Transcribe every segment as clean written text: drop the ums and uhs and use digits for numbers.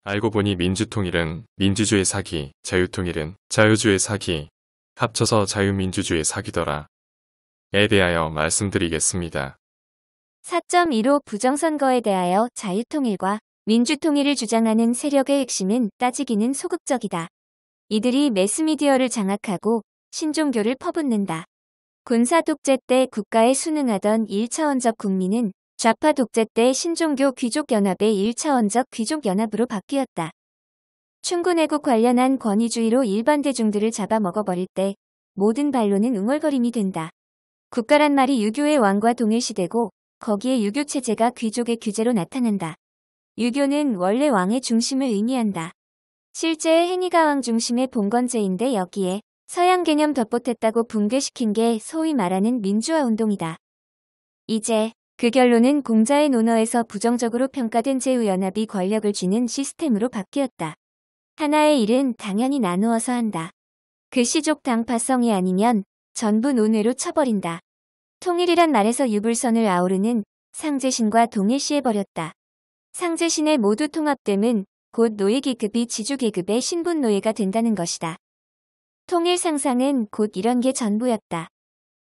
알고 보니 민주통일은 민주주의 사기, 자유통일은 자유주의 사기, 합쳐서 자유민주주의 사기더라. 에 대하여 말씀드리겠습니다. 4.15 부정선거에 대하여 자유통일과 민주통일을 주장하는 세력의 핵심은 따지기는 소극적이다. 이들이 매스미디어를 장악하고 신종교를 퍼붓는다. 군사 독재 때 국가에 순응하던 1차원적 국민은 좌파 독재 때 신종교 귀족연합의 1차원적 귀족연합으로 바뀌었다. 충군애국 관련한 권위주의로 일반 대중들을 잡아먹어버릴 때 모든 반론은 웅얼거림이 된다. 국가란 말이 유교의 왕과 동일시되고 거기에 유교체제가 귀족의 규제로 나타난다. 유교는 원래 왕의 중심을 의미한다. 실제의 행위가 왕 중심의 봉건제인데 여기에 서양 개념 덧보탰다고 붕괴시킨 게 소위 말하는 민주화 운동이다. 이제 그 결론은 공자의 논어에서 부정적으로 평가된 제후연합이 권력을 쥐는 시스템으로 바뀌었다. 하나의 일은 당연히 나누어서 한다. 그 시족 당파성이 아니면 전부 논외로 쳐버린다. 통일이란 말에서 유불선을 아우르는 상제신과 동일시해버렸다. 상제신의 모두 통합됨은 곧 노예계급이 지주계급의 신분노예가 된다는 것이다. 통일 상상은 곧 이런 게 전부였다.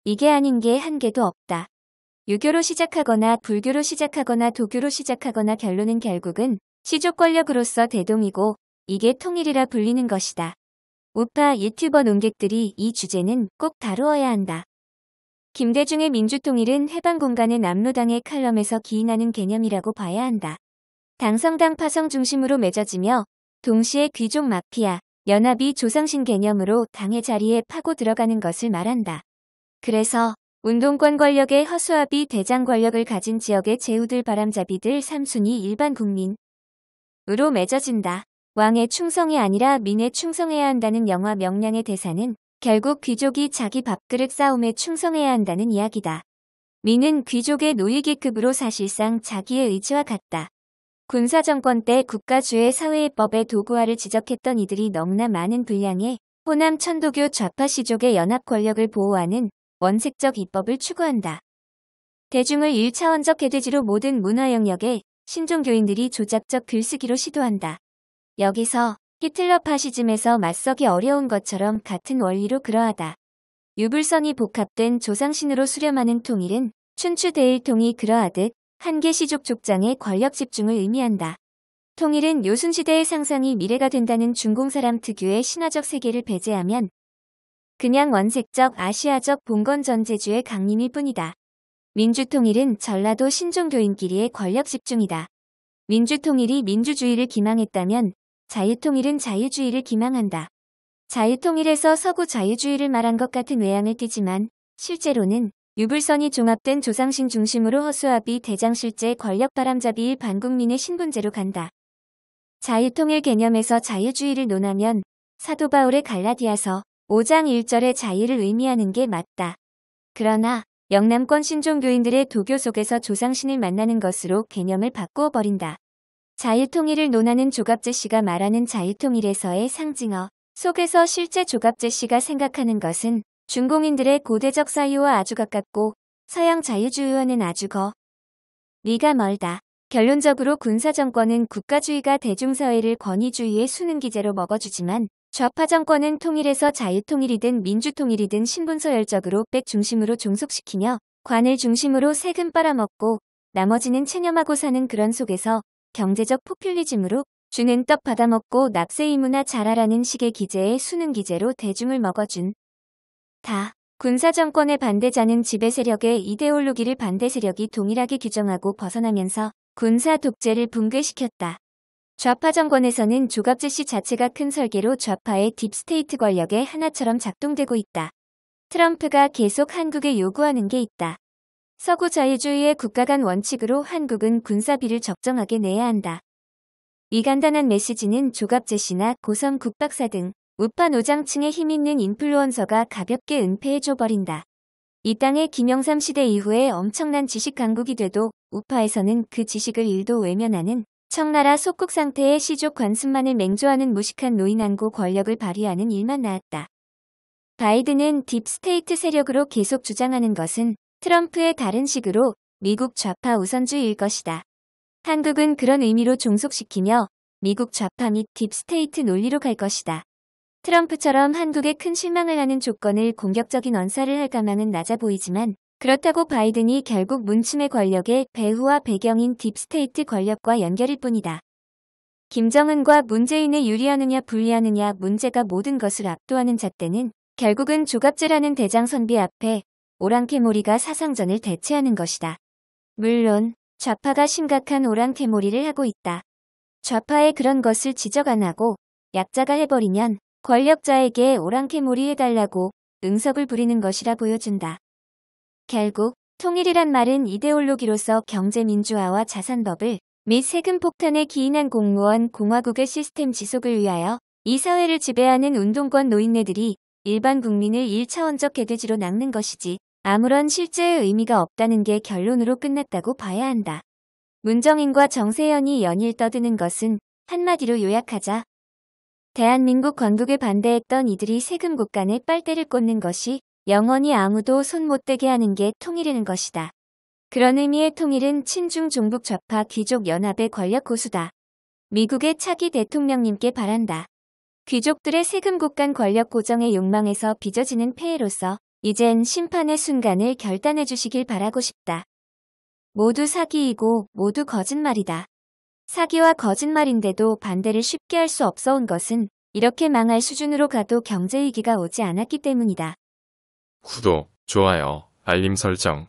이게 아닌 게 한 개도 없다. 유교로 시작하거나 불교로 시작하거나 도교로 시작하거나 결론은 결국은 시족 권력으로서 대동이고 이게 통일이라 불리는 것이다. 우파 유튜버 논객들이 이 주제는 꼭 다루어야 한다. 김대중의 민주통일은 해방공간의 남로당의 칼럼에서 기인하는 개념이라고 봐야 한다. 당성당 파성 중심으로 맺어지며 동시에 귀족 마피아, 연합이 조상신 개념으로 당의 자리에 파고 들어가는 것을 말한다. 그래서 운동권 권력의 허수아비 대장 권력을 가진 지역의 제후들 바람잡이들 3순위 일반 국민으로 맺어진다. 왕의 충성이 아니라 민에 충성해야 한다는 영화 명량의 대사는 결국 귀족이 자기 밥그릇 싸움에 충성해야 한다는 이야기다. 민은 귀족의 노예계급으로 사실상 자기의 의지와 같다. 군사정권 때 국가주의 사회법의 도구화를 지적했던 이들이 너무나 많은 분량의 호남 천도교 좌파 시족의 연합 권력을 보호하는 원색적 입법을 추구한다. 대중을 1차원적 개돼지로 모든 문화 영역에 신종교인들이 조작적 글쓰기로 시도한다. 여기서 히틀러 파시즘에서 맞서기 어려운 것처럼 같은 원리로 그러하다. 유불선이 복합된 조상신으로 수렴하는 통일은 춘추대일통이 그러하듯 한계 시족 족장의 권력 집중을 의미한다. 통일은 요순시대의 상상이 미래가 된다는 중공사람 특유의 신화적 세계를 배제하면 그냥 원색적 아시아적 봉건 전제주의 강림일 뿐이다. 민주통일은 전라도 신종교인끼리의 권력 집중이다. 민주통일이 민주주의를 기망했다면 자유통일은 자유주의를 기망한다. 자유통일에서 서구 자유주의를 말한 것 같은 외양을 띠지만 실제로는 유불선이 종합된 조상신 중심으로 허수아비 대장 실제 권력 바람잡이일 반국민의 신분제로 간다. 자유통일 개념에서 자유주의를 논하면 사도 바울의 갈라디아서 5장 1절의 자유를 의미하는 게 맞다. 그러나 영남권 신종교인들의 도교 속에서 조상신을 만나는 것으로 개념을 바꾸어 버린다. 자유통일을 논하는 조갑제 씨가 말하는 자유통일에서의 상징어 속에서 실제 조갑제 씨가 생각하는 것은 중공인들의 고대적 사유와 아주 가깝고 서양 자유주의와는 아주 거리가 멀다. 결론적으로 군사정권은 국가주의가 대중사회를 권위주의의 수능기제로 먹어주지만 좌파 정권은 통일에서 자유통일이든 민주통일이든 신분서열적으로 백 중심으로 종속시키며 관을 중심으로 세금 빨아먹고 나머지는 체념하고 사는 그런 속에서 경제적 포퓰리즘으로 주는 떡 받아먹고 납세 의무나 잘하라는 식의 기제의 수능기제로 대중을 먹어준 다. 군사정권의 반대자는 지배세력의 이데올로기를 반대세력이 동일하게 규정하고 벗어나면서 군사 독재를 붕괴시켰다. 좌파 정권에서는 조갑제 씨 자체가 큰 설계로 좌파의 딥스테이트 권력의 하나처럼 작동되고 있다. 트럼프가 계속 한국에 요구하는 게 있다. 서구 자유주의의 국가 간 원칙으로 한국은 군사비를 적정하게 내야 한다. 이 간단한 메시지는 조갑제 씨나 고성 국박사 등 우파 노장층의 힘있는 인플루언서가 가볍게 은폐해줘버린다. 이 땅의 김영삼 시대 이후에 엄청난 지식 강국이 돼도 우파에서는 그 지식을 일도 외면하는 청나라 속국 상태의 시족 관습만을 맹조하는 무식한 노인한고 권력을 발휘하는 일만 나왔다. 바이든은 딥스테이트 세력으로 계속 주장하는 것은 트럼프의 다른 식으로 미국 좌파 우선주의일 것이다. 한국은 그런 의미로 종속시키며 미국 좌파 및 딥스테이트 논리로 갈 것이다. 트럼프처럼 한국에 큰 실망을 하는 조건을 공격적인 언사를 할 가망은 낮아 보이지만 그렇다고 바이든이 결국 문침의 권력의 배후와 배경인 딥스테이트 권력과 연결일 뿐이다. 김정은과 문재인에 유리하느냐 불리하느냐 문제가 모든 것을 압도하는 잣대는 결국은 조갑제라는 대장선비 앞에 오랑캐몰이가 사상전을 대체하는 것이다. 물론 좌파가 심각한 오랑캐몰이를 하고 있다. 좌파의 그런 것을 지적 안 하고 약자가 해버리면 권력자에게 오랑캐몰이 해달라고 응석을 부리는 것이라 보여준다. 결국 통일이란 말은 이데올로기로서 경제민주화와 자산버블 및 세금 폭탄에 기인한 공무원 공화국의 시스템 지속을 위하여 이 사회를 지배하는 운동권 노인네들이 일반 국민을 1차원적 개돼지로 낚는 것이지 아무런 실제의 의미가 없다는 게 결론으로 끝났다고 봐야 한다. 문정인과 정세현이 연일 떠드는 것은 한마디로 요약하자 대한민국 건국에 반대했던 이들이 세금 곳간에 빨대를 꽂는 것이 영원히 아무도 손 못 대게 하는 게 통일이라는 것이다. 그런 의미의 통일은 친중 종북 좌파 귀족 연합의 권력 고수다. 미국의 차기 대통령님께 바란다. 귀족들의 세금 곳간 권력 고정의 욕망에서 빚어지는 폐해로서 이젠 심판의 순간을 결단해 주시길 바라고 싶다. 모두 사기이고 모두 거짓말이다. 사기와 거짓말인데도 반대를 쉽게 할 수 없어 온 것은 이렇게 망할 수준으로 가도 경제위기가 오지 않았기 때문이다. 구독, 좋아요, 알림 설정